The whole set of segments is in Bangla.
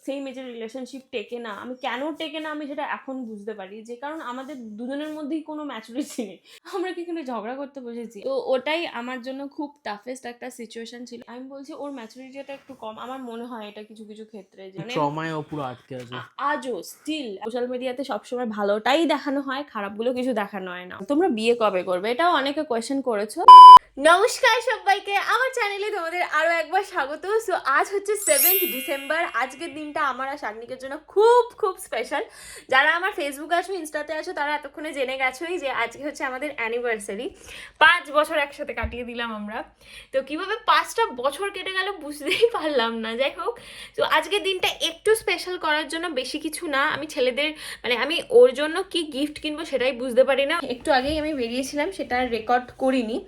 সেম এজের রিলেশনশিপ টেকে না। আমি কেন টেকে না আমি সেটা এখন বুঝতে পারি, যে কারণ আমাদের দুজনের মধ্যেই কোনো ম্যাচুরিটি নেই, আমরা কি এখানে ঝগড়া করতে বসেছি। তো ওটাই আমার জন্য খুব টাফেস্ট একটা সিচুয়েশন ছিল। আমি বলছি ওর ম্যাচুরিটিটা একটু কম, আমার মনে হয় এটা কিছু কিছু ক্ষেত্রে, যে ট্রমায় ও পুরো আটকে আছে আজও স্টিল। সোশ্যাল মিডিয়াতে সবসময় ভালোটাই দেখানো হয়, খারাপগুলো কিছু দেখানো হয় না। তোমরা বিয়ে কবে করবে, এটাও অনেকে কোয়েশ্চেন করেছো। নমস্কার সবাইকে, আমার চ্যানেলে তোমাদের আরো একবার স্বাগত। সো আজ হচ্ছে 7th ডিসেম্বর। আজকের দিনটা আমার আর শাগনিকের জন্য খুব খুব স্পেশাল। যারা আমার ফেসবুকে আছো, ইনস্টাতে আছো, তারা এতক্ষণে জেনে গেছোই যে আজকে হচ্ছে আমাদের অ্যানিভার্সারি। 5 বছর একসাথে কাটিয়ে দিলাম আমরা। তো কিভাবে 5টা বছর কেটে গেল বুঝতেই পারলাম না। যাই হোক, তো আজকের দিনটা একটু স্পেশাল করার জন্য, বেশি কিছু না, আমি ছেলেদের মানে আমি ওর জন্য কি গিফট কিনবো সেটাই বুঝতে পারি না। একটু আগেই আমি বেরিয়েছিলাম, সেটা রেকর্ড করিনি।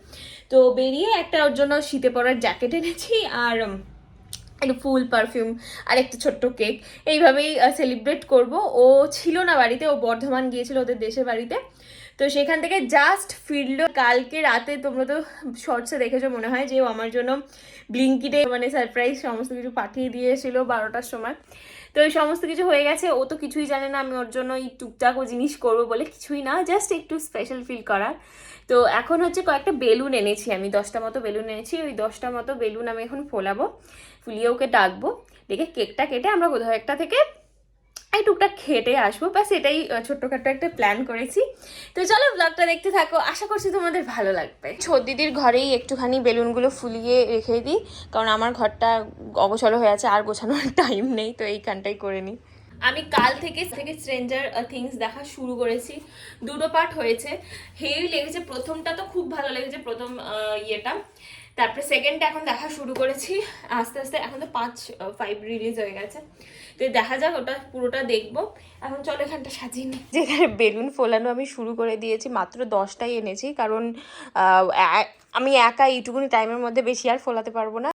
তো বেরিয়ে একটা ওর জন্য শীতে পরার জ্যাকেট এনেছি, আর একটা ফুল পারফিউম আর একটা ছোট্ট কেক। এইভাবেই সেলিব্রেট করব। ও ছিল না বাড়িতে, ও বর্ধমান গিয়েছিল ওদের দেশের বাড়িতে। তো সেখান থেকে জাস্ট ফিরলো কালকে রাতে। তোমরা তো শর্টসে দেখেছো মনে হয়, যে ও আমার জন্য ব্লিঙ্কিটে মানে সারপ্রাইজ সমস্ত কিছু পাঠিয়ে দিয়েছিল 12টার সময়। তো এই সমস্ত কিছু হয়ে গেছে। ও তো কিছুই জানে না আমি ওর জন্য এই টুকটাক ও জিনিস করবো বলে, কিছুই না, জাস্ট একটু স্পেশাল ফিল করার। তো এখন হচ্ছে কয়েকটা বেলুন এনেছি আমি, 10টা মতো বেলুন এনেছি। ওই 10টা মতো বেলুন আমি এখন ফোলাবো, ফুলিয়ে ওকে ডাকবো, ডেকে কেকটা কেটে আমরা কোথাও একটা থেকে এই টুকটাক খেটে আসবো। ব্যাস এটাই ছোট্টখাট্টো একটা প্ল্যান করেছি। তো চলো ব্লগটা দেখতে থাকো, আশা করছি তোমাদের ভালো লাগবে। দিদির ঘরেই একটুখানি বেলুনগুলো ফুলিয়ে রেখে দিই, কারণ আমার ঘরটা অগোছালো হয়ে আছে, আর গোছানোর টাইম নেই, তো এইখানটাই করে নিই। আমি কাল থেকে স্ট্রেঞ্জার থিংস দেখা শুরু করেছি। 2টো পার্ট হয়েছে, হেভি লেগেছে। প্রথমটা তো খুব ভালো লেগেছে, প্রথম ইয়েটা। তারপরে সেকেন্ডটা এখন দেখা শুরু করেছি আস্তে আস্তে। এখন তো 5 রিলিজ হয়ে গেছে, তো দেখা যাক, ওটা পুরোটা দেখবো। এখন চলো এখানটা সাজিয়ে নিই। যেখানে বেলুন ফোলানো আমি শুরু করে দিয়েছি, মাত্র 10টাই এনেছি, কারণ আমি একা এইটুকুনি টাইমের মধ্যে বেশি আর ফোলাতে পারবো না।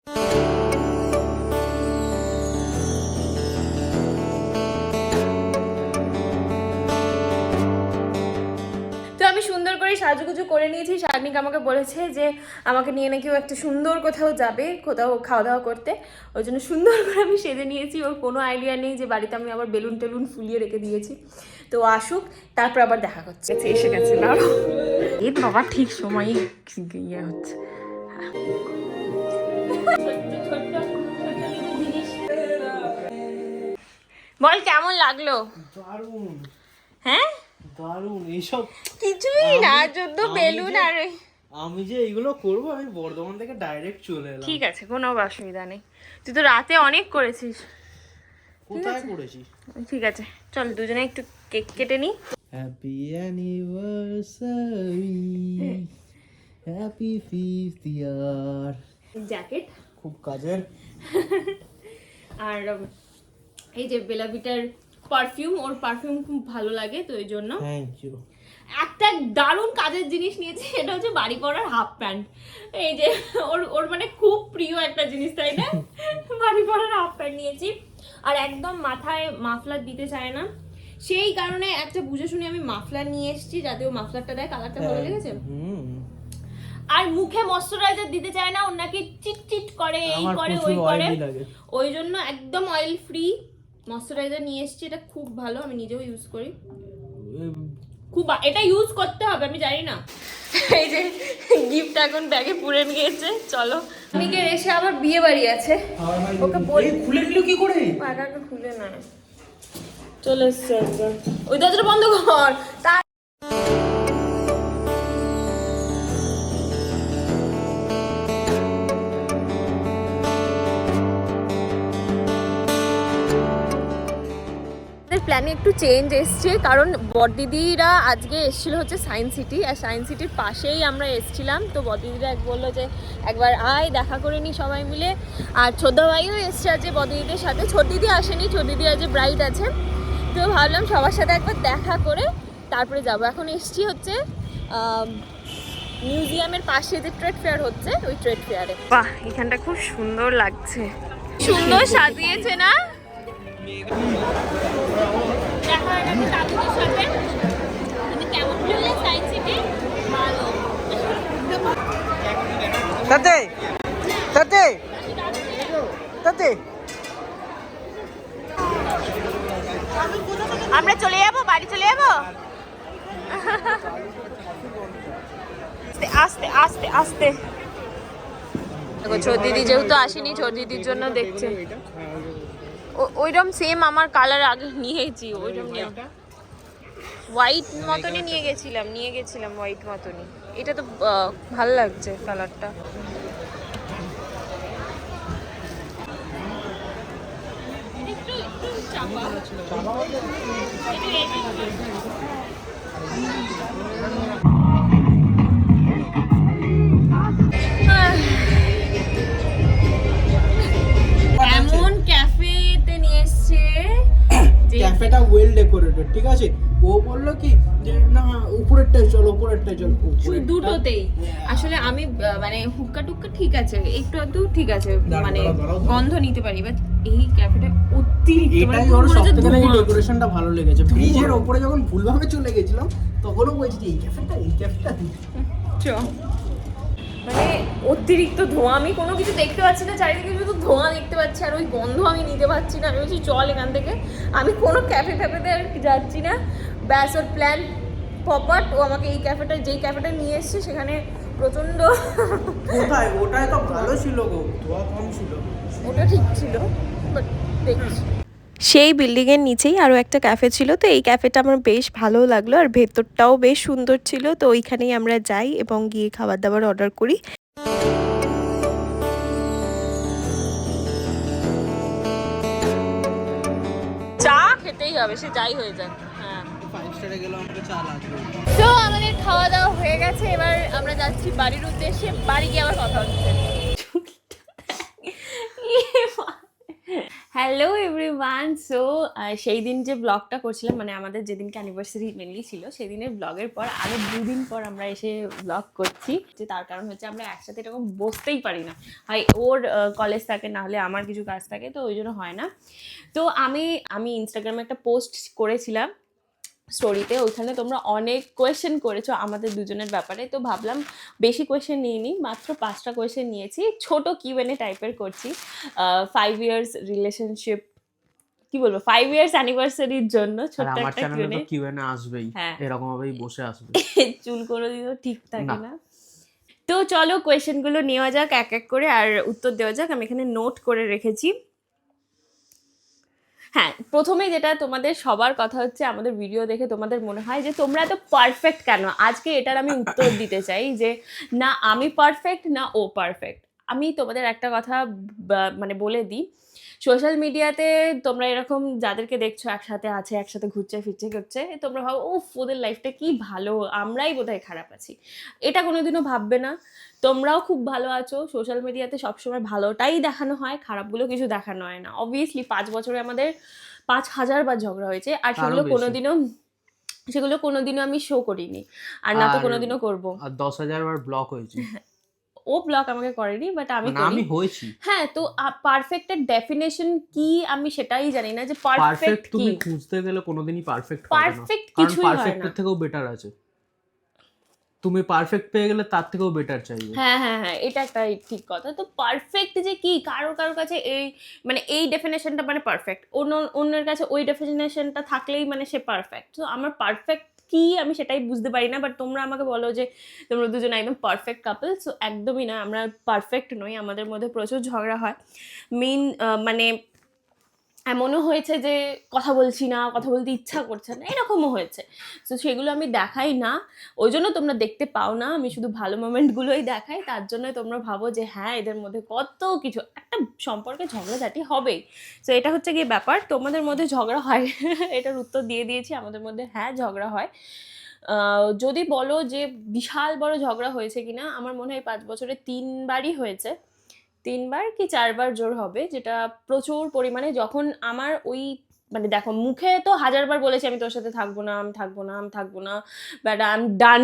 তো আমি সুন্দর করে সাজুগুজু করে নিয়েছি। শাগনিক আমাকে বলেছে যে আমাকে নিয়ে নাকিও একটা সুন্দর কোথাও যাবে, কোথাও খাওয়া দাওয়া করতে। ওই জন্য সুন্দর করে আমি সেজে নিয়েছি। ওর কোনো আইডিয়া নেই যে বাড়িতে আমি আবার বেলুন টেলুন ফুলিয়ে রেখে দিয়েছি। তো আসুক, তারপর আবার দেখা করছে। এসে গেছে না এ বাবা, ঠিক সময়ই ইয়ে হচ্ছে। বল কেমন লাগলো? দারুণ। হ্যাঁ দারুণ। এইসব কিছুই না, যুদ্ধ বেলুন আর আমি যে এইগুলো করবো, আমি বর্ধমান থেকে ডাইরেক্ট চলে এলাম। ঠিক আছে, কোনো অসুবিধা নেই। তুই তো রাতে অনেক করেছিস। কোথায় করেছি? ঠিক আছে, চল দুজনে একটু কেক কেটে নি। হ্যাপি অ্যানিভার্সারি, হ্যাপি 5th ইয়ার। জ্যাকেট খুব কাজের। আর এই যে বেলাভিটার পারফিউম, ওর পারফিউম খুব ভালো লাগে, তো এই জন্য থ্যাংক ইউ। একটা দারুণ কাজের জিনিস নিয়েছি, এটা হচ্ছে বাড়ি পরার হাফ প্যান্ট। এই যে ওর মানে খুব প্রিয় একটা জিনিস, তাই না? বাড়ি পরার হাফ প্যান্ট নিয়েছি। আর একদম মাথায় মাফলার দিতে চায় না, সেই কারণে একটা বুঝে শুনে আমি মাফলার নিয়ে এসেছি, যাতে ও মাফলারটা দেয়। কালারটা ভালো লেগেছে। আর মুখে ময়শ্চারাইজার দিতে চায় না, ওর নাকি চিটচিট করে, এই করে ওই করে, ওই জন্য একদম অয়েল ফ্রি ময়শ্চারাইজার নিয়ে এসেছি। এটা খুব ভালো, আমি নিজেও ইউজ করি, খুব এটা ইউজ করতে হবে, আমি জানি না। এই যে গিফট এখন ব্যাগে পুরে নিয়েছে। চলো, মিকের এসে আবার বিয়ে বাড়ি আছে, ওকে বলি খুলে দিল কি করে? একা একা খুলে না, চলে এসছে একবার। ওই দরজাটা বন্ধ কর। তার প্ল্যানে একটু চেঞ্জ এসছে, কারণ বড়দিদিরা আজকে এসেছিল হচ্ছে সায়েন্স সিটি, আর সায়েন্স সিটির পাশেই আমরা এসেছিলাম। তো বড়দিদিরা বললো যে একবার আয়, দেখা করে নি সবাই মিলে। আর ছোদ্দা ভাইও এসছে আজকে বড়দিদিদের সাথে। ছোট দিদি আসেনি, ছোট দিদি আজ ব্রাইড আছে। তো ভাবলাম সবার সাথে একবার দেখা করে তারপরে যাবো। এখন এসছি হচ্ছে মিউজিয়ামের পাশে যে ট্রেড ফেয়ার হচ্ছে, ওই ট্রেড ফেয়ারে। বাহ, এখানটা খুব সুন্দর লাগছে, সুন্দর সাজিয়েছে না? দেখা হয়ে গেছে দাদুদের সাথে। তুমি কেমন লাগলো সায়েন্স সিটি? ভালো। তাতে তাতে তাতে আমরা চলে যাবো, বাড়ি চলে যাবো। আস্তে আস্তে আস্তে। দেখো ছোট দিদি যেহেতু আসেনি, ছোট দিদির জন্য দেখছে। ওইরকম সেম আমার কালার আগে নিয়েছি, ওইরকম নিয়ে হোয়াইট মতনই নিয়ে গেছিলাম হোয়াইট মতনই। এটা তো ভালো লাগছে কালারটা। এমন ক্যাফেতে নিয়ে এসছে, ক্যাফেটা ওয়েল ডেকোরেটেড, ঠিক আছে। ও বললো কি যে না উপরেরটাই চলো, শুধু দুটোতেই। আসলে আমি মানে হুক্কা টুক্কা ঠিক আছে, একটু একটু ঠিক আছে, মানে গন্ধ নিতে পারি, বাট এই ক্যাফেটা অতিরিক্ত, এটাই ওর সবথেকে এই ডেকোরেশনটা ভালো লেগেছে। ব্রিজের উপরে যখন ভুলভাবে চলে গেছিলাম তখনও বলছি এই ক্যাফেটা মানে অতিরিক্ত ধোঁয়া, আমি কোনো কিছু দেখতে পাচ্ছি না, চারিদিকে শুধু ধোঁয়া দেখতে পাচ্ছি, আর ওই গন্ধ আমি নিতে পারছি না। আমি বলছি চল এখান থেকে, আমি কোনো ক্যাফেতে আর যাচ্ছি না। ব্যাস ওর প্ল্যান পপাট, ও আমাকে এই ক্যাফেটা, যেই ক্যাফেটা নিয়ে এসছে সেখানে প্রচণ্ড ওটাই তো ভালো ছিল গো, ধোঁয়া কম ছিল, ওটা ঠিক ছিল, বাট দেখছি। সেই বিল্ডিংয়ের নিচেই আরও একটা ক্যাফে ছিল, তো এই ক্যাফেটা আমার বেশ ভালো লাগলো আর ভেতরটাও বেশ সুন্দর ছিল। তো ওইখানেই আমরা যাই এবং গিয়ে খাবার দাবার অর্ডার করি। চা খেতেই হবে, সে যাই হয়ে যাক। হ্যাঁ, 5 স্টারে গেলে আমাকে চা লাগবে। তো আমাদের খাওয়া দাওয়া হয়ে গেছে, এবার আমরা যাচ্ছি বাড়ির উদ্দেশ্যে। বাড়ি গিয়ে আবার কথা হচ্ছে। Hello everyone. সো সেই দিন যে ব্লগটা করছিলাম, মানে আমাদের যেদিনকে অ্যানিভার্সারি মেনলি ছিল, সেই দিনের ব্লগের পর আরও 2 দিন পর আমরা এসে ব্লগ করছি। যে তার কারণ হচ্ছে আমরা একসাথে এরকম বসতেই পারি না, হয় ওর কলেজ থাকে, না হলে আমার কিছু কাজ থাকে, তো ওই জন্য হয় না। তো আমি ইনস্টাগ্রামে একটা পোস্ট করেছিলাম স্টোরিতে, ওইখানে তোমরা অনেক কোয়েশ্চেন করেছো আমাদের দুজনের ব্যাপারে। তো ভাবলাম বেশি কোয়েশ্চেন নিইনি, মাত্র 5টা কোয়েশ্চেন নিয়েছি, ছোট কিউএনএ টাইপের করছি। 5 ইয়ার্স রিলেশনশিপ, কি বলবো, 5 ইয়ার্স অ্যানিভার্সারির জন্য ছোট্ট একটা কিউএনএ। কিউএনএ আসবেই, এরকম ভাবেই বসে আসবে। চুল কোনোদিনও ঠিক থাকে না। তো চলো কোয়েশ্চেনগুলো নেওয়া যাক এক এক করে, আর উত্তর দেওয়া যাক। আমি এখানে নোট করে রেখেছি। হ্যাঁ, প্রথমেই যেটা তোমাদের সবার কথা হচ্ছে, আমাদের ভিডিও দেখে তোমাদের মনে হয় যে তোমরা এত পারফেক্ট কেন। আজকে এটার আমি উত্তর দিতে চাই যে না আমি পারফেক্ট, না ও পারফেক্ট। আমি তোমাদের একটা কথা মানে বলে দিই, সোশ্যাল মিডিয়াতে তোমরা এরকম যাদেরকে দেখছো একসাথে আছে, একসাথে ঘুরছে ফিরছে করছে, তোমরা ভাবো উফ ওদের লাইফটা কি ভালো, আমরাই বোধহয় খারাপ আছি। এটা কোনোদিনও ভাববে না, তোমরাও খুব ভালো আছো। সোশ্যাল মিডিয়াতে সবসময় ভালোটাই দেখানো হয়, খারাপগুলো কিছু দেখানো হয় না। অবভিয়াসলি 5 বছরে আমাদের 5,000 বার ঝগড়া হয়েছে, আর সেগুলো কোনোদিনও আমি শো করিনি, আর না তো কোনোদিনও করবো। আর 10,000 বার ব্লক হয়েছে। ও ব্লক আমাকে করেনি, বাট আমি হয়েছি। হ্যাঁ, তো পারফেক্টের ডেফিনেশন কি আমি সেটাই জানি না, যে পারফেক্ট তুমি খুঁজতে গেলে কোনোদিনই পারফেক্ট হবে না। পারফেক্ট কিছুই হয় না, পারফেক্টের থেকেও বেটার আছে। তুমি পারফেক্ট পেয়ে গেলে তার থেকেও বেটার চাইবে। হ্যাঁ হ্যাঁ হ্যাঁ, এটা একটা ঠিক কথা। তো পারফেক্ট যে কি, কারোর কাছে এই মানে এই ডেফিনেশনটা মানে পারফেক্ট, অন্যের কাছে ওই ডেফিনেশনটা থাকলেই মানে সে পারফেক্ট। তো আমার পারফেক্ট কি আমি সেটাই বুঝতে পারি না, বাট তোমরা আমাকে বলো যে তোমরা দুজন একদম পারফেক্ট কাপল। সো একদমই না, আমরা পারফেক্ট নই, আমাদের মধ্যে প্রচুর ঝগড়া হয়। মানে এমনও হয়েছে যে কথা বলছি না, কথা বলতে ইচ্ছা করছে না, এরকমও হয়েছে। তো সেগুলো আমি দেখাই না, ওই জন্য তোমরা দেখতে পাও না। আমি শুধু ভালো মোমেন্টগুলোই দেখাই, তার জন্য তোমরা ভাবো যে হ্যাঁ এদের মধ্যে কত কিছু, একটা সম্পর্কে ঝগড়াঝাটি হবেই। তো এটা হচ্ছে গিয়ে ব্যাপার, তোমাদের মধ্যে ঝগড়া হয় এটার উত্তর দিয়ে দিয়েছি। আমাদের মধ্যে হ্যাঁ ঝগড়া হয়। যদি বলো যে বিশাল বড় ঝগড়া হয়েছে কিনা, আমার মনে হয় 5 বছরে 3 বারই হয়েছে, 3 বার কি 4 বার জোর হবে, যেটা প্রচুর পরিমাণে। যখন আমার ওই মানে দেখো, মুখে তো 1000 বার বলেছি আমি তোর সাথে থাকবো না, আমি থাকবো না, but I am done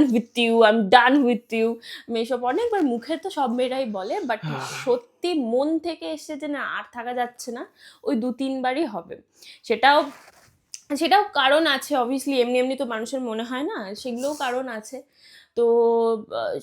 with you. আমি এসব অনেকবার মুখে তো সব মেয়েরাই বলে, বাট সত্যি মন থেকে এসে যে না আর থাকা যাচ্ছে না, ওই 2-3 বারই হবে। সেটাও কারণ আছে অবভিয়াসলি, এমনি তো মানুষের মনে হয় না, সেগুলোও কারণ আছে। তো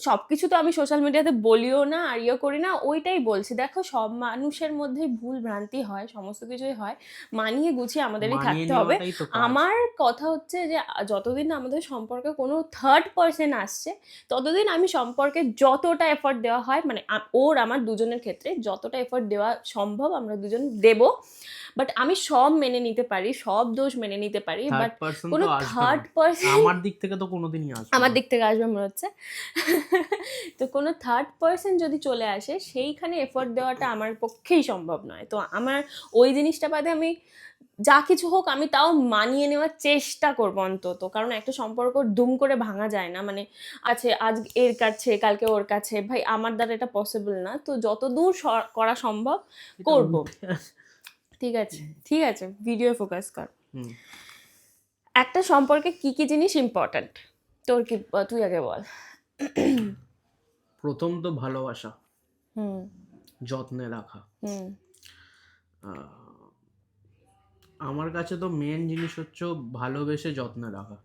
সব কিছু তো আমি সোশ্যাল মিডিয়াতে বলিও না আর ইয়ে করি না, ওইটাই বলছি। দেখো সব মানুষের মধ্যেই ভুল ভ্রান্তি হয়, সমস্ত কিছুই হয়, মানিয়ে গুছিয়ে আমাদেরই মানিয়ে থাকতে হবে। নেওয়াটাই তো কাজ। আমার কথা হচ্ছে যে যতদিন না আমাদের সম্পর্কে কোনো থার্ড পার্সন আসছে ততদিন আমি সম্পর্কে যতটা এফর্ট দেওয়া হয়, মানে ওর আমার দুজনের ক্ষেত্রে যতটা এফর্ট দেওয়া সম্ভব আমরা দুজন দেব। বাট আমি সব মেনে নিতে পারি, সব দোষ মেনে নিতে পারি, বাট থার্ড পারসন কোনো তো আসবে থার্ড না। পার্সন আমার দিক থেকে তো কোনোদিনই আসবে আমার না। দিক থেকে আসবে মনে হচ্ছে। তো কোনো থার্ড পার্সন যদি চলে আসে সেইখানে এফোর্ট দেওয়াটা আমার পক্ষেই সম্ভব নয়। তো আমার ওই জিনিসটা বাদে আমি যা কিছু হোক আমি তাও মানিয়ে নেওয়ার চেষ্টা করবো অন্তত, কারণ একটা সম্পর্ক দুম করে ভাঙা যায় না। মানে আছে আজ এর কাছে কালকে ওর কাছে, ভাই আমার দ্বারা এটা পসিবল না। তো যতদূর করা সম্ভব করব। ঠিক আছে ঠিক আছে, ভিডিও ফোকাস কর। একটা সম্পর্কে কি কি জিনিস ইম্পর্ট্যান্ট তোর, কি তুই আগে বল। প্রথম তো ভালোবাসা, হুম যত্নে রাখা। হুম আহ, আমার কাছে তো মেন জিনিস হচ্ছে ভালোবেসে যত্নে রাখা।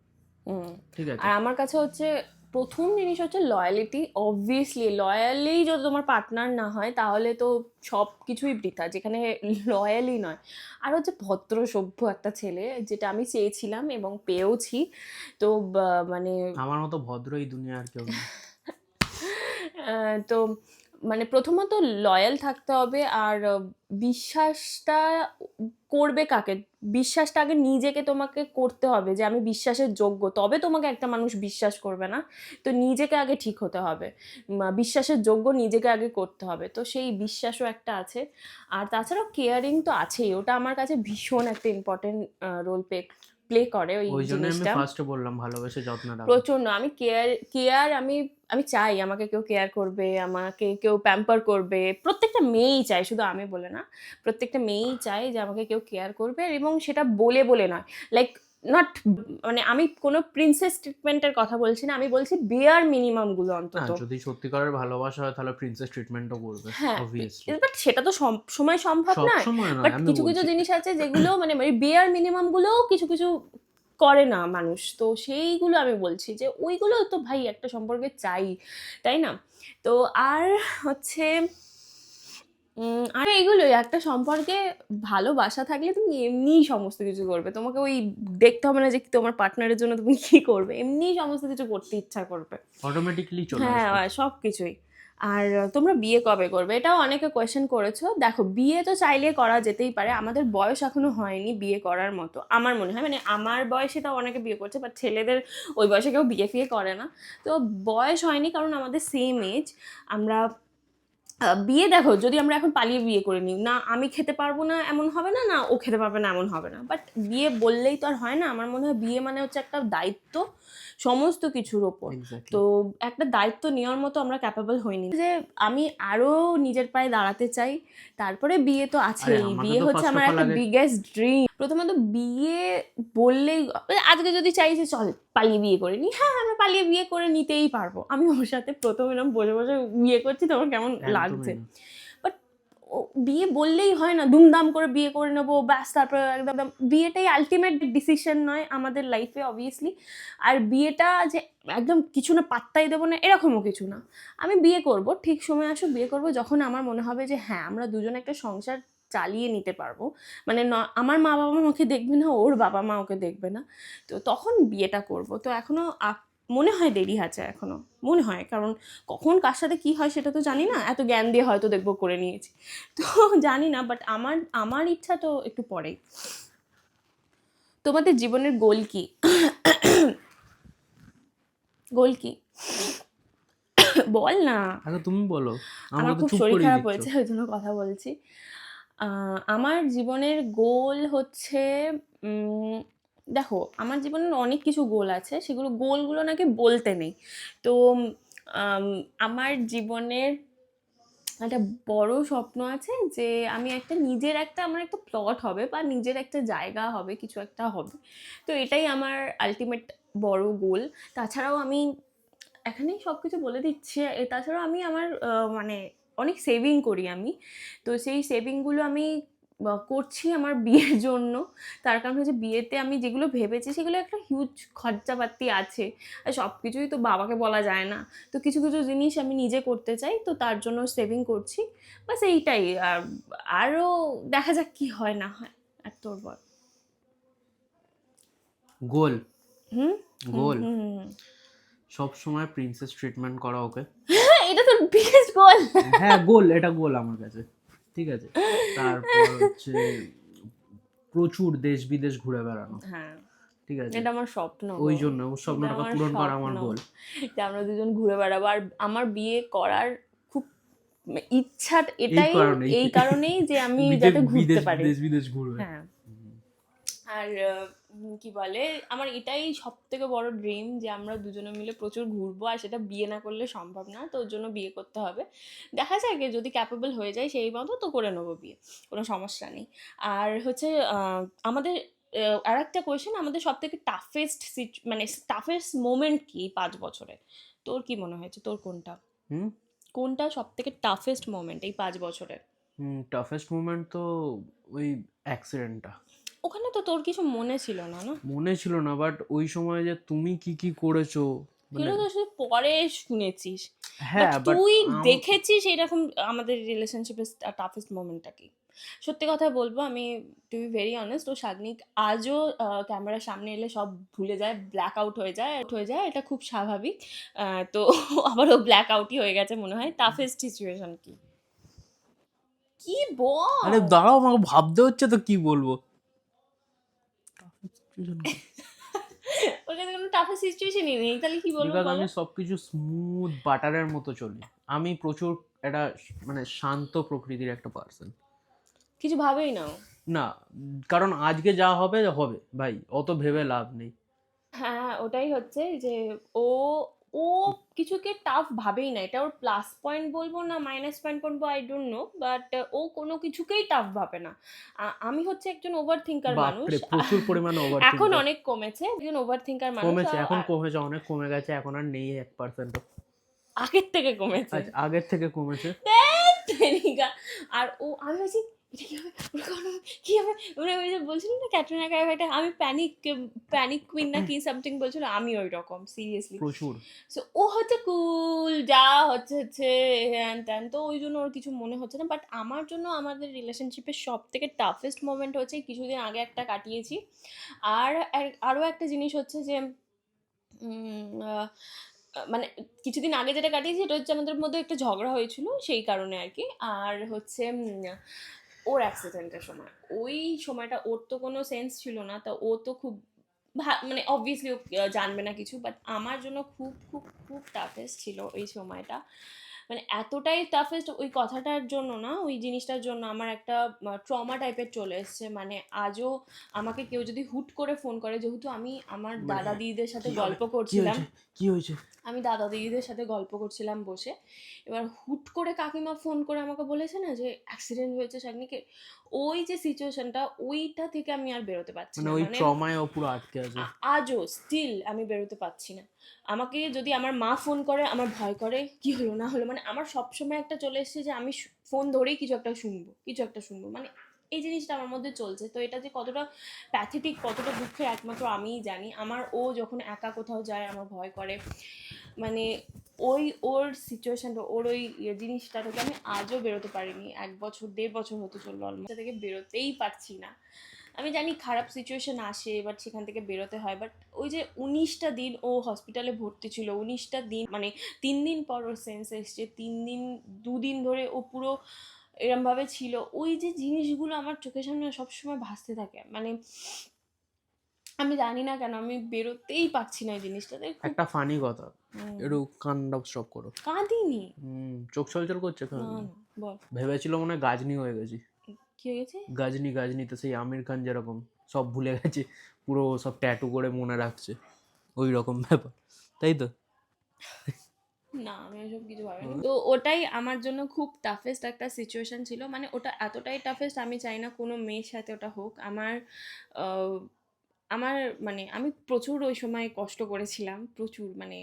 হুম ঠিক আছে। আর আমার কাছে হচ্ছে প্রথম জিনিস হচ্ছে লয়ালিটি। অবভিয়াসলি লয়ালি যদি তোমার পার্টনার না হয় তাহলে তো সব কিছুই বৃথা, যেখানে লয়ালি নয়। আর হচ্ছে ভদ্র সভ্য একটা ছেলে, যেটা আমি চেয়েছিলাম এবং পেয়েওছি। তো মানে আমার মতো ভদ্র এই দুনিয়া আর কেউ নেই। তো মানে প্রথমত লয়াল থাকতে হবে। আর বিশ্বাসটা করবে কাকে, বিশ্বাসটা আগে নিজেকে তোমাকে করতে হবে যে আমি বিশ্বাসের যোগ্য, তবে তোমাকে একটা মানুষ বিশ্বাস করবে না। তো নিজেকে আগে ঠিক হতে হবে, বিশ্বাসের যোগ্য নিজেকে আগে করতে হবে। তো সেই বিশ্বাসও একটা আছে। আর তাছাড়াও কেয়ারিং তো আছেই, ওটা আমার কাছে ভীষণ একটা ইম্পর্টেন্ট রোল প্লে করে ওই ওই জন্য আমি জিনিসটা। ফার্স্টে বললাম ভালোবেসে যত্ন রাখা। প্রচন্ড আমি কেয়ার আমি চাই আমাকে কেউ কেয়ার করবে, আমাকে কেউ প্যাম্পার করবে। প্রত্যেকটা মেয়েই চায়, শুধু আমি বলে না, প্রত্যেকটা মেয়েই চায় যে আমাকে কেউ কেয়ার করবে, এবং সেটা বলে বলে নয়, লাইক নট, মানে আমি কোনো প্রিন্সেস ট্রিটমেন্টের কথা বলছি না, আমি বলছি বেয়ার মিনিমাম গুলো অন্তত। যদি সত্যিকারের ভালোবাসা হয় তাহলে প্রিন্সেস ট্রিটমেন্টও করবে হ্যাঁ, অবভিয়াসলি। বাট সেটা তো সব সময় সম্ভব সব নয়। সময় নয়, বাট আমি কিছু কিছু বলছি। জিনিস আছে যেগুলো মানে বেয়ার মিনিমাম গুলোও কিছু কিছু করে না মানুষ, তো সেইগুলো আমি বলছি যে ওইগুলো তো ভাই একটা সম্পর্কে চাই, তাই না? তো আর হচ্ছে আর এইগুলোই, একটা সম্পর্কে ভালোবাসা থাকলে তুমি এমনিই সমস্ত কিছু করবে, তোমাকে ওই দেখতে হবে না যে তোমার পার্টনারের জন্য তুমি কি করবে, এমনিই সমস্ত কিছু করতে ইচ্ছা করবে, অটোমেটিক্যালি চলে হ্যাঁ আসবে। সব কিছুই। আর তোমরা বিয়ে কবে করবে, এটাও অনেকে কোয়েশ্চেন করেছো। দেখো বিয়ে তো চাইলে করা যেতেই পারে, আমাদের বয়স এখনো হয়নি বিয়ে করার মতো আমার মনে হয়। মানে আমার বয়সে তাও অনেকে বিয়ে করছে, বাট ছেলেদের ওই বয়সে কেউ বিয়ে ফিয়ে করে না। তো বয়স হয়নি কারণ আমাদের সেম এজ। আমরা বিয়ে দেখো যদি আমরা এখন পালিয়ে বিয়ে করে নিই না, আমি খেতে পারবো না এমন হবে না, না ও খেতে পারবে না এমন হবে না। বাট বিয়ে বললেই তো আর হয় না। আমার মনে হয় বিয়ে মানে হচ্ছে একটা দায়িত্ব সমস্ত কিছুর ওপর। Exactly. তো একটা দায়িত্ব নেওয়ার মতো আমরা ক্যাপেবল হইনি, যে আমি আরো নিজের পায়ে দাঁড়াতে চাই। তারপরে বিয়ে তো আছেই, আমাকে বিয়ে তো হচ্ছে first of আমার all একটা আগে- বিগেস্ট ড্রিম। প্রথমত বিয়ে বললেই আজকে যদি চাই যে চল পালিয়ে বিয়ে করে নি, হ্যাঁ আমরা পালিয়ে বিয়ে করে নিতেই পারবো। আমি ওর সাথে প্রথম এরকম বসে বসে বিয়ে করছি, তোমার কেমন লাগছে? একদমই না। বাট বিয়ে বললেই হয় না দুমদাম করে বিয়ে করে নেবো ব্যাস, তারপরে একদম বিয়েটাই আলটিমেট ডিসিশন নয় আমাদের লাইফে অবভিয়াসলি। আর বিয়েটা যে একদম কিছু না পাত্তাই দেবো না এরকমও কিছু না। আমি বিয়ে করব, ঠিক সময় আসুক বিয়ে করব, যখন আমার মনে হবে যে হ্যাঁ আমরা দুজনে একটা সংসার চালিয়ে নিতে পারবো। মানে আমার মা বাবা ওকে দেখবে না, ওর বাবা মা ওকে দেখবে না, তো তখন বিয়েটা করব। তো এখনো মনে হয় দেরি আছে এখনো, মনে হয়, কারণ কখন কার সাথে কী হয় সেটা তো জানি না। এত জ্ঞান দিয়ে হয়তো দেখবো করে নিয়েছি, তো জানি না। বাট আমার ইচ্ছা তো একটু পরেই। তোমাদের জীবনের গোল কি? গোল কি বল না। আগে তুমি বলো, আমার আমাকে তো খুব চুপ শরীর করিয়ে খারাপ দিচ্ছ। হয়েছে ওই জন্য কথা বলছি। আমার জীবনের গোল হচ্ছে দেখো আমার জীবনের অনেক কিছু গোল আছে, সেগুলো গোলগুলো নাকি বলতে নেই। তো আমার জীবনের একটা বড় স্বপ্ন আছে যে আমি একটা নিজের একটা আমার একটা প্লট হবে বা নিজের একটা জায়গা হবে, কিছু একটা হবে। তো এটাই আমার আলটিমেট বড় গোল। তাছাড়াও আমি এখানেই সব কিছু বলে দিচ্ছি। তাছাড়াও আমি আমার মানে অনেক সেভিং করি আমি। তো সেই সেভিংগুলো আমি করছি আমার বিয়ের জন্য। তার কারণ হচ্ছে বিয়েতে আমি যেগুলো ভেবেছি সেগুলো একটা হিউজ খরচাপাতি আছে, আর সব কিছুই তো বাবাকে বলা যায় না। তো কিছু কিছু জিনিস আমি নিজে করতে চাই, তো তার জন্য সেভিং করছি, বাস এইটাই। আর আরও দেখা যাক কি হয় না হয়। আর তোর বল। গোল হুম গোল হুম হুম। সব সময় প্রিন্সেস ট্রিটমেন্ট করা ওকে। এটা তোর বিগেস্ট গোল? হ্যাঁ গোল, এটা গোল আমার কাছে, ঠিক আছে। তারপর হচ্ছে প্রচুর দেশ বিদেশ ঘুরে বেড়ানো, হ্যাঁ, ঠিক আছে। এটা আমার স্বপ্ন ওই গো। জন্য ওর এটা স্বপ্নটাকে আমার পূরণ করা আমার স্বপ্ন গোল। যে আমরা দুজন ঘুরে বেড়াবো। আর আমার বিয়ে করার খুব ইচ্ছা এই এটাই, কারণেই এই কারণেই যে আমি যাতে ঘুরতে পারি। দেশ বিদেশ ঘুরবে। হ্যাঁ। আর কি বলে, আমার এটাই সব থেকে বড় ড্রিম যে আমরা দুজনে মিলে প্রচুর ঘুরবো, আর সেটা বিয়ে না করলে সম্ভব না, তো ওর জন্য বিয়ে করতে হবে। দেখা যাক যদি ক্যাপেবল হয়ে যায় সেই মতো তো করে নেবো বিয়ে, কোনো সমস্যা নেই। আর হচ্ছে আমাদের আর একটা কোয়েশ্চেন, আমাদের সব থেকে টাফেস্ট মানে টাফেস্ট মোমেন্ট কি এই 5 বছরে? তোর কি মনে হয়েছে, তোর কোনটা কোনটা সব থেকে টাফেস্ট মোমেন্ট এই 5 বছরে? টাফেস্ট মোমেন্ট তো ওই অ্যাক্সিডেন্টটা। ওখানে তো তোর কিছু মনে ছিল না, না? মনে ছিল না, বাট ওই সময় যে তুমি কি কি করেছো, মানে সেটা তো শুধু পরে শুনেছিস, বাট হ্যাঁ, বাট তুই দেখেছিস এইরকম আমাদের রিলেশনশিপের টাফেস্ট মোমেন্টটা কি? সত্যি কথা বলবো, আমি টু বি ভেরি অনেস্ট, ও শাগনিক আজও ক্যামেরার সামনে এলে সব ভুলে যায়, ব্ল্যাক আউট হয়ে যায়, এটা খুব স্বাভাবিক। তো আবারও ব্ল্যাক আউটই হয়ে গেছে মনে হয়। টাফেস্ট সিচুয়েশন কি কি আরে বল? দাঁড়াও, আমাকে ভাবতে হচ্ছে তো কি বলবো। ওর কাছে কোনো টাফেস্ট সিচুয়েশনই নেই, তাহলে কি বলবো বিকজ বলো? আমি সবকিছু স্মুথ বাটারের মতো চলি। আমি প্রচুর একটা মানে শান্ত প্রকৃতির একটা পার্সন। কিছু ভাবেই নাও। না, কারণ আজকে যা হবে হবে ভাই, অত ভেবে লাভ নেই। হ্যাঁ, ওটাই হচ্ছে যে ও ও কিছুকে টাফ ভাবেই না। এটা ওর প্লাস পয়েন্ট বলবো না মাইনাস পয়েন্ট বলবো, আই ডোন্ট নো, বাট ও কোনো কিছুকেই টাফ ভাবে না। আমি হচ্ছে একজন ওভার থিঙ্কার মানুষ। বাপরে, প্রচুর পরিমাণে ওভার এখন থিঙ্কার। অনেক কমেছে, একজন ওভার থিঙ্কার মানুষ। কমেছে, এখন কমেছে, অনেক কমে গেছে, এখন আর নেই 1%। আগের থেকে কমেছে। আচ্ছা, আগের থেকে কমেছে। তেরিকা। আর আমি ভাবছি এটা কি হবে, ওটা হবে, কি হবে, মানে ওই যে বলছিল না ক্যাটরিনা কাইফ একটা, আমি প্যানিক কুইন না কি সামথিং বলছিল, আমি ওই রকম সিরিয়াসলি। প্রচুর। সো ও হচ্ছে কুল, যা হচ্ছে হ্যান ত্যান, তো ওই জন্য ওর কিছু মনে হচ্ছে না। বাট আমার জন্য আমাদের রিলেশনশিপের সব থেকে টাফেস্ট মোমেন্ট হচ্ছে কিছুদিন আগে একটা কাটিয়েছি। আর আরও একটা জিনিস হচ্ছে যে মানে কিছুদিন আগে যেটা কাটিয়েছি সেটা হচ্ছে আমাদের মধ্যে একটা ঝগড়া হয়েছিল সেই কারণে আর কি। আর হচ্ছে ওর অ্যাক্সিডেন্টের সময়, ওই সময়টা ওর তো কোনো সেন্স ছিল না, তা ও তো খুব মানে অবভিয়াসলি ও জানবে না কিছু, বাট আমার জন্য খুব খুব খুব টাফেস্ট ছিল ওই সময়টা। মানে এতটাই টাফেস্ট ওই কথাটার জন্য না, ওই জিনিসটার জন্য আমার একটা ট্রমা টাইপের চলে এসছে। মানে আজও আমাকে কেউ যদি হুট করে ফোন করে, যেহেতু আমি আমার দাদা দিদিদের সাথে গল্প করছিলাম, কি হয়েছে? আমি দাদা দিদিদের সাথে গল্প করছিলাম বসে, এবার হুট করে কাকিমা ফোন করে আমাকে বলেছে না যে অ্যাক্সিডেন্ট হয়েছে শাগনিকের। ওই যে সিচুয়েশনটা, ওইটা থেকে আমি আর বেরোতে পারছি মানে না। ওই মানে ট্রমায় ও পুরো আটকে আছে। আজও স্টিল আমি বেরোতে পারছি না। আমাকে যদি আমার মা ফোন করে আমার ভয় করে কি হলো না হলো, মানে আমার সবসময় একটা চলে এসেছে যে আমি ফোন ধরেই কিছু একটা শুনবো, মানে এই জিনিসটা আমার মধ্যে চলছে। তো এটা যে কতটা প্যাথেটিক, কতটা দুঃখের একমাত্র আমিই জানি। আমার ও যখন একা কোথাও যায় আমার ভয় করে, মানে ওর সিচুয়েশনটা, ওর ওই জিনিসটা থেকে আমি আজও বেরোতে পারিনি। 1 বছর 1.5 বছর হতে চললো অলমোস্ট, থেকে বেরোতেই পারছি না। আমি জানি খারাপ সিচুয়েশন আসে, বাট সেখান থেকে বেরোতে হয়। বাট ওই যে 19টা দিন ও হসপিটালে ভর্তি ছিল, 19টা দিন, মানে 3 দিন পর ওর সেন্স এসছে, 3 দিন 2 দিন ধরে ও পুরো এরমভাবে ছিল। ওই যে জিনিসগুলো আমার চোখের সামনে সবসময় ভাসতে থাকে। মানে আমি জানি না কেন আমি বেরোতেই পারছি না এই জিনিসটাতে। একটা ফানি কথা, একটু কান্না স্টপ করো। কাঁদিনি। চোখ ছলছল করছে না না, বল ভেবেছিল মনে হয় গাজনি হয়ে গেছি। কি হয়ে গেছে? গাজনি তো সেই আমির খান যেরকম সব ভুলে গেছে, পুরো সব ট্যাটু করে মনে রাখছে, ওই রকম ব্যাপার, তাই তো? না, আমি ওসব কিছু ভাবিনি। তো ওটাই আমার জন্য খুব টাফেস্ট একটা সিচুয়েশন ছিল। মানে ওটা এতটাই টাফেস্ট, আমি চাই না কোনো মেয়ের সাথে ওটা হোক। আহ, আমার মানে আমি প্রচুর ওই সময় কষ্ট করেছিলাম, প্রচুর, মানে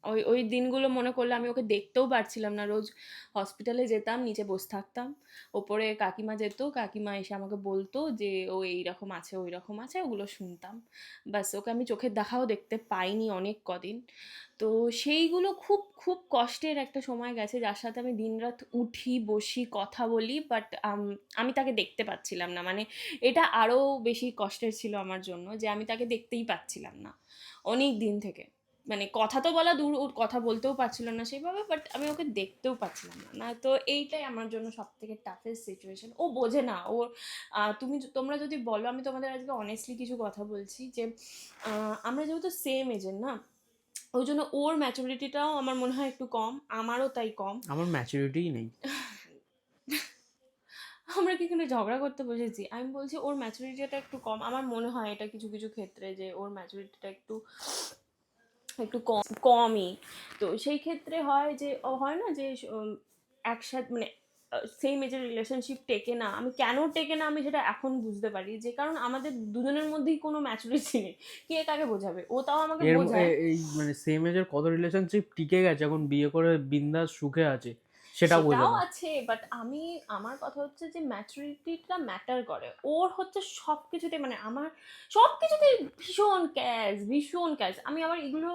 ওই ওই দিনগুলো মনে করলে আমি ওকে দেখতেও পারছিলাম না। রোজ হসপিটালে যেতাম, নিচে বসে থাকতাম, ওপরে কাকিমা যেত, কাকিমা এসে আমাকে বলতো যে ও এইরকম আছে ওই রকম আছে, ওগুলো শুনতাম। ব্যাস, ওকে আমি চোখের দেখাও দেখতে পাইনি অনেক কদিন। তো সেইগুলো খুব খুব কষ্টের একটা সময় গেছে, যার সাথে আমি দিনরাত উঠি বসি কথা বলি, বাট আমি তাকে দেখতে পাচ্ছিলাম না। মানে এটা আরও বেশি কষ্টের ছিল আমার জন্য, যে আমি তাকে দেখতেই পাচ্ছিলাম না অনেক দিন থেকে। মানে কথা তো বলা দূর, ওর কথা বলতেও পারছিল না সেইভাবে, বাট আমি ওকে দেখতেও পাচ্ছিলাম না। না, তো এইটাই আমার জন্য সব থেকে টাফেস্ট সিচুয়েশন। ও বোঝে না। ওর তোমরা যদি বলো, আমি তোমাদের আজকে অনেস্টলি কিছু কথা বলছি, যে আমরা যেহেতু সেম এজের না, ওই জন্য ওর ম্যাচুরিটিটাও আমার মনে হয় একটু কম, আমারও তাই কম। আমার ম্যাচুরিটিই নেই। আমরা কি এখানে ঝগড়া করতে বসেছি? আমি বলছি ওর ম্যাচুরিটিটা একটু কম, আমার মনে হয় এটা কিছু কিছু ক্ষেত্রে, যে ওর ম্যাচুরিটিটা একটু একটু কমই। তো সেই ক্ষেত্রে হয় যে হয় না যে একসাথে মানে সেম এজের রিলেশনশিপ টেকে না। আমি কেন টেকে না আমি সেটা এখন বুঝতে পারি, যে কারণ আমাদের দুজনের মধ্যেই কোনো ম্যাচুরিটি নেই। কে কাকে বোঝাবে? ও তাও আমাকে বোঝায়। এই মানে সেম এজের কত রিলেশনশিপ টিকে গেছে, এখন বিয়ে করে বিন্দাস সুখে আছে, সেটা বোঝে সেটাও না। আছে, বাট আমার কথা হচ্ছে যে ম্যাচুরিটিটা ম্যাটার করে। ওর হচ্ছে সব কিছুতে, মানে আমার সব কিছুতে ভীষণ ক্যাশ। আমি আবার এগুলো,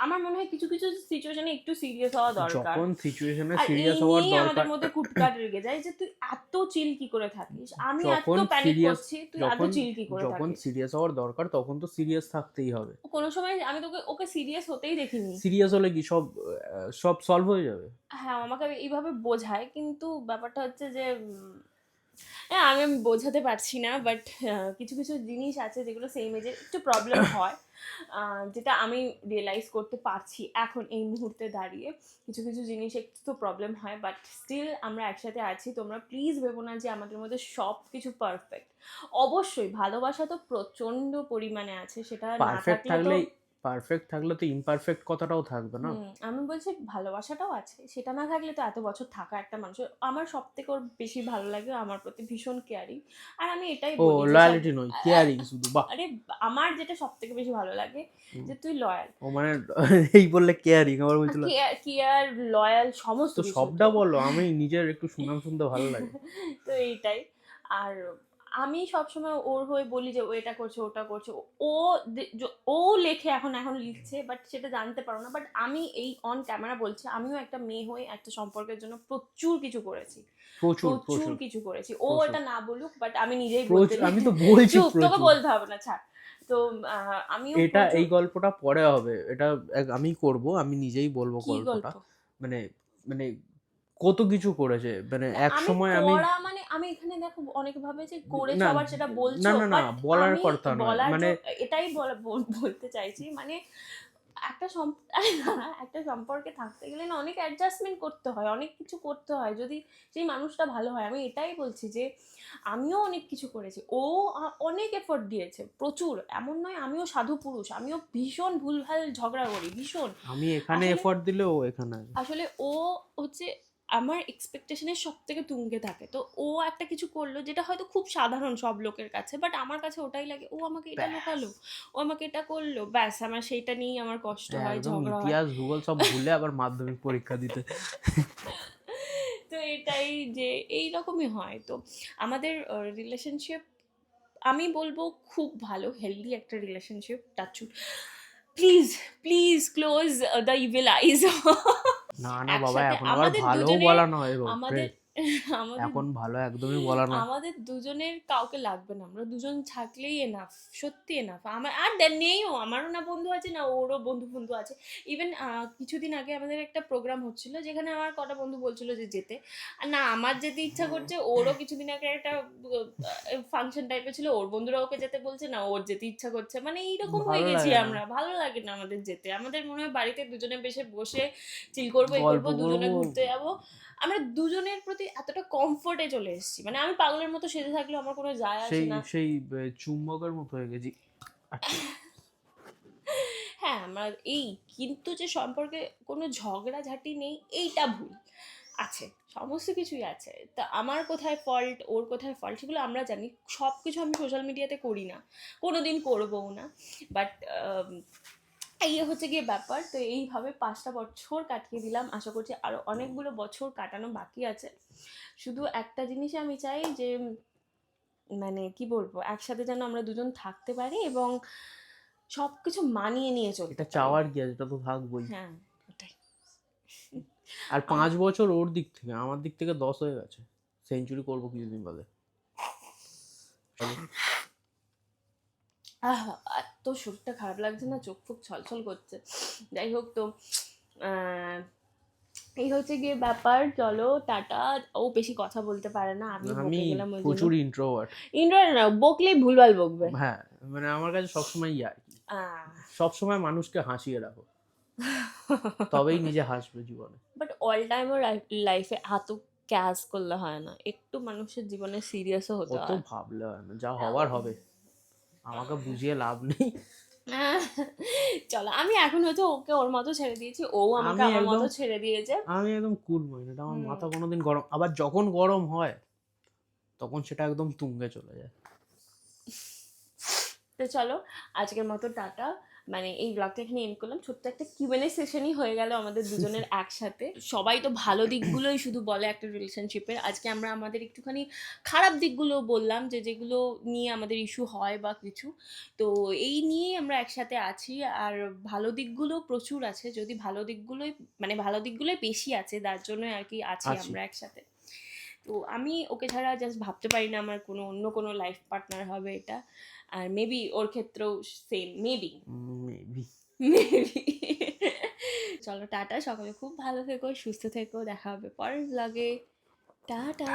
আমার মনে হয় কিছু কিছু সিচুয়েশনে একটু সিরিয়াস হওয়া দরকার। যখন সিচুয়েশনে আর এই সিরিয়াস হওয়ার নিয়েই আমাদের দরকার, মধ্যে কুটকাট লেগে যায়, যে তুই এত চিল কি করে থাকিস, আমি এত যখন প্যানিক সিরিয়াস করছি, তুই এত যখন চিল কি করে যখন থাকিস। সিরিয়াস হওয়ার দরকার তখন তো সিরিয়াস থাকতেই হবে। কোনো সময় আমি ওকে সিরিয়াস হতেই দেখিনি। সিরিয়াস হলে কি সব সব সলভ হয়ে যাবে? হ্যাঁ, আমাকে এইভাবে বোঝায়, কিন্তু ব্যাপারটা হচ্ছে যে হ্যাঁ, আমি বোঝাতে পারছি না, বাট কিছু কিছু জিনিস আছে যেগুলো সেম এজে একটু প্রবলেম হয়, যেটা আমি রিয়েলাইজ করতে পারছি এখন এই মুহূর্তে দাঁড়িয়ে। কিছু কিছু জিনিস একটু তো প্রবলেম হয়, বাট স্টিল আমরা একসাথে আছি। তোমরা প্লিজ ভেবো না যে আমাদের মধ্যে সব কিছু পারফেক্ট। অবশ্যই ভালোবাসা তো প্রচণ্ড পরিমাণে আছে, সেটা না থাকলে তো পারফেক্ট থাকলে তো ইমপারফেক্ট কথাটাও থাকবে না। আমি বলছি ভালোবাসাটাও আছে, সেটা না থাকলে তো এত বছর থাকা একটা মানুষের। আমার সব থেকে ওর বেশি ভালো লাগে, আমার প্রতি ভীষণ কেয়ারিং। আর আমি এটাই ও বলি যে লয়ালিটি নয়, কেয়ারিং শুধু, বাহ। আরে আমার যেটা সব থেকে বেশি ভালো লাগে, যে তুই লয়াল। ও মানে এই বললে কেয়ারিং, আবার বলছিল কেয়ার, লয়াল, সমস্ত তো কিছু সবটা বলো, আমি নিজের একটু সুনাম শুনতে ভালো লাগে। তো এইটাই। আর আমি সবসময় ওর হয়ে বলি যে ও এটা করছে ওটা করছে। ও ও লেখে, এখন এখন লিখছে, বাট সেটা জানতে পারো না। বাট আমি এই অন ক্যামেরা বলছি, আমিও একটা মেয়ে হয়ে একটা সম্পর্কের জন্য প্রচুর কিছু করেছি, প্রচুর প্রচুর প্রচুর কিছু করেছি। ও প্রচুর এটা না বলুক, বাট আমি নিজেই বলতে প্রচুর, আমি তো বলছি চুপ, তোকে প্রচুর। বলতে হবে না, ছাড়। তো আমিও এটা প্রচুর। এই গল্পটা পরে হবে, এটা আমি করব, আমি নিজেই বলবো কি গল্পটা। গল্প? মানে মানে কত কিছু করেছে, মানে এক আমি সময় আমি করা মানে আমি এখানে দেখো অনেকে ভাবে যে করেছো না আবার সেটা বলছো, না না না বাট বলার আমি কথা নয়, বলার মানে এটাই বলতে চাইছি, মানে একটা একটা সম্পর্কে থাকতে গেলে না অনেক অ্যাডজাস্টমেন্ট করতে হয়, অনেক কিছু করতে হয়, যদি সেই মানুষটা ভালো হয়। আমি এটাই বলছি যে আমিও অনেক কিছু করেছি, ও অনেক এফোর্ট দিয়েছে প্রচুর। এমন নয় আমিও সাধু পুরুষ, আমিও ভীষণ ভুলভাল ঝগড়া করি ভীষণ। আমি এখানে আসলে এফর্ট দিলে ও এখানে। আসলে ও হচ্ছে আমার এক্সপেকটেশনের সব থেকে তুঙ্গে থাকে। তো ও একটা কিছু করলো যেটা হয়তো খুব সাধারণ সব লোকের কাছে, বাট আমার কাছে ওটাই লাগে, ও আমাকে এটা লোকালো, ও আমাকে এটা করলো, ব্যাস আমার সেইটা নিয়েই আমার কষ্ট হয়, একদম ঝগড়া হয়। ইতিহাস ভূগোল সব ভুলে আবার মাধ্যমিক পরীক্ষা দিতে। তো এটাই, যে এই রকমই হয়। তো আমাদের রিলেশনশিপ আমি বলবো খুব ভালো, হেলদি একটা relationship. Touchwood, please please close the evil eyes. না না বাবা, একসাথে এখন আবার আমাদের ভালোও দুজনের, বলা নয় বাপরে, আমাদের আমাদের এখন ভালো একদমই বলা নয়। আমাদের দুজনের কাউকে লাগবে না, আমরা দুজন থাকলেই এনাফ, সত্যি এনাফ। আমার আর নেইও, আমারও না বন্ধু আছে না ওরও বন্ধু আছে। ইভেন কিছুদিন আগে আমাদের একটা প্রোগ্রাম হচ্ছিল, যেখানে আমার কটা বন্ধু বলছিল যে যেতে, আর না আমার যেতে ইচ্ছা করছে, ওরও কিছুদিন আগে একটা ফাংশন টাইপের ছিল, ওর বন্ধুরা ওকে যেতে বলছে না, ওর যেতে ইচ্ছা করছে। মানে এইরকম হয়ে ভালো গেছি লাগে না, আমরা, ভালো লাগে না আমাদের যেতে। আমাদের মনে হয় বাড়িতে দুজনে বসে চিল করবো, এই গল্প করবো, দুজনে করবো। ঘুরতে যাবো। আমরা দুজনের প্রতি এতটা কমফোর্টে চলে এসেছি, মানে আমি পাগলের মতো সেজে থাকলেও আমার কোনো যায় আসে সেই না। সেই চুম্বকের মতো হয়ে গেছি। হ্যাঁ, আমার এই, কিন্তু যে সম্পর্কে কোনো ঝগড়াঝাটি নেই এইটা ভুল। আছে, সমস্ত কিছুই আছে। তা আমার কোথায় ফল্ট, ওর কোথায় ফল্ট, সেগুলো আমরা জানি। সব কিছু আমি সোশ্যাল মিডিয়াতে করি না, কোনো দিন করবও না। বাট এই হচ্ছে গিয়ে ব্যাপার। তো এইভাবে 5টা বছর কাটিয়ে দিলাম, আশা করছি আরও অনেকগুলো বছর কাটানো বাকি আছে। শুধু একটা জিনিসই আমি চাই যে মানে কি বলবো, একসাথে যেন আমরা দুজন থাকতে পারি এবং সব কিছু মানিয়ে নিয়ে চলতে এটা পারি। চাওয়ার কি আছে, এটা তো থাকবোই। হ্যাঁ ওটাই। আর 5 বছর ওর দিক থেকে, আমার দিক থেকে 10 হয়ে গেছে। সেঞ্চুরি করবো কিছুদিন বাদে। এত শরীরটা খারাপ লাগছে না, চোখ ফুক ছলছল করছে। যাই হোক, তো এই হচ্ছে গিয়ে ব্যাপার। চলো টাটা। ও বেশি কথা বলতে পারে না, আমি আমি বকে গেলাম ওই জন্য। প্রচুর ইন্ট্রোভার্ট। ইন্দ্রায় না, বকলেই ভুলভাল বকবে। হ্যাঁ, মানে আমার কাছে সবসময় আর কি, আহ, সবসময় মানুষকে হাসিয়ে রাখো, তবেই নিজে হাসবে জীবনে। বাট অল টাইম ওর লাইফে এত ক্যাশ করলে হয় না, একটু মানুষের জীবনে সিরিয়াসও হতে অত হয়। ভাবলে হয় না, যা হবার হবে, আমাকে বুঝিয়ে লাভ নেই। চলো, আমি এখন হচ্ছে ওকে ওর মতো ছেড়ে দিয়েছি, ও আমাকে আমি আমার একদম মতো ছেড়ে দিয়েছে। আমি একদম কুল মাইন্ডেড, আমার মাথা কোনোদিন গরম, আবার যখন গরম হয় তখন সেটা একদম তুঙ্গে চলে যায়। তো চলো, আজকের মতো টাটা। মানে এই ব্লগটা এখানে এন্ড করলাম, ছোট্ট একটা কিউএনএ সেশনই হয়ে গেল আমাদের দুজনের একসাথে। সবাই তো ভালো দিকগুলোই শুধু বলে একটা রিলেশনশিপের, আজকে আমরা আমাদের একটুখানি খারাপ দিকগুলো বললাম, যে যেগুলো নিয়ে আমাদের ইস্যু হয় বা কিছু। তো এই নিয়েই আমরা একসাথে আছি। আর ভালো দিকগুলো প্রচুর আছে, যদি ভালো দিকগুলোই মানে ভালো দিকগুলোই বেশি আছে, তার জন্য আর কি আছি আমরা একসাথে। তো আমি ওকে ছাড়া জাস্ট ভাবতে পারি না আমার কোনো অন্য কোনো লাইফ পার্টনার হবে এটা। আর মেবি ওর ক্ষেত্রেও সেম, মেবি। চলো টাটা, সকলে খুব ভালো থেকো, সুস্থ থেকো, দেখা হবে পরের ব্লগে। টাটা।